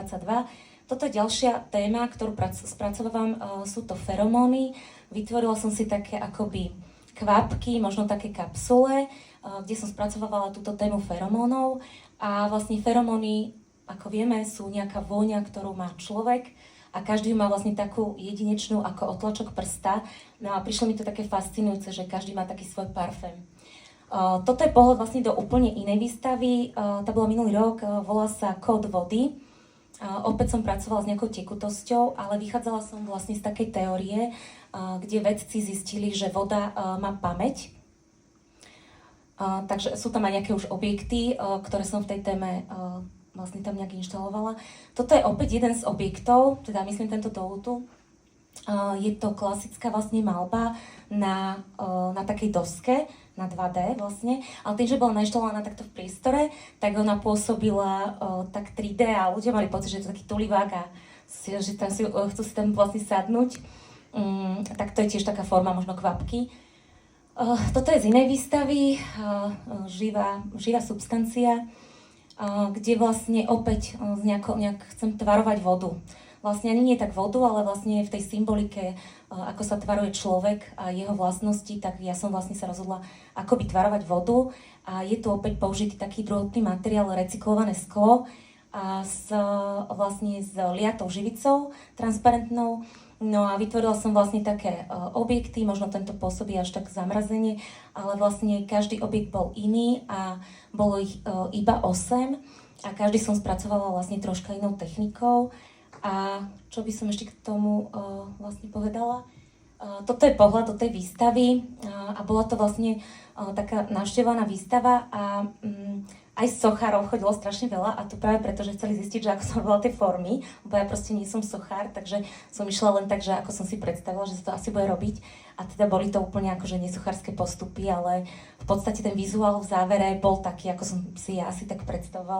22. Toto je ďalšia téma, ktorú spracovávam, sú to feromóny. Vytvorila som si také akoby kvapky, možno také kapsule, kde som spracovávala túto tému feromónov. A vlastne feromóny, ako vieme, sú nejaká vôňa, ktorú má človek a každý má vlastne takú jedinečnú ako otlačok prsta. No a prišlo mi to také fascinujúce, že každý má taký svoj parfém. Toto je pohľad vlastne do úplne inej výstavy. Tá bola minulý rok, volá sa Kód vody. Opäť som pracovala s nejakou tekutosťou, ale vychádzala som vlastne z takej teórie, kde vedci zistili, že voda má pamäť. Takže sú tam aj nejaké už objekty, ktoré som v tej téme vlastne tam nejak inštalovala. Toto je opäť jeden z objektov, teda myslím tento doľutu. Je to klasická vlastne maľba na takej doske, na 2D vlastne, ale tým, že bola nainštalovaná takto v priestore, tak ona pôsobila tak 3D a ľudia mali pocit, že je to taký tulivák a že tam chcú si tam vlastne sadnúť. Tak to je tiež taká forma možno kvapky. Toto je z inej výstavy, živá substancia, kde vlastne opäť nejak chcem tvarovať vodu. Vlastne ani nie tak vodu, ale vlastne v tej symbolike, ako sa tvaruje človek a jeho vlastnosti, tak ja som vlastne sa rozhodla akoby tvarovať vodu. A je tu opäť použitý taký druhotný materiál, recyklované sklo a vlastne s liatou živicou transparentnou. No a vytvorila som vlastne také objekty, možno tento pôsobí až tak zamrazenie, ale vlastne každý objekt bol iný a bolo ich iba 8 a každý som spracovala vlastne troška inou technikou. A čo by som ešte k tomu vlastne povedala? Toto je pohľad do tej výstavy a bola to vlastne taká navštevovaná výstava a aj sochárov chodilo strašne veľa a to práve preto, že chceli zistiť, že ako som robila tie formy, lebo ja proste nie som sochár, takže som išla len tak, že ako som si predstavila, že sa to asi bude robiť a teda boli to úplne akože nesochárske postupy, ale v podstate ten vizuál v závere bol taký, ako som si ja asi tak predstavovala.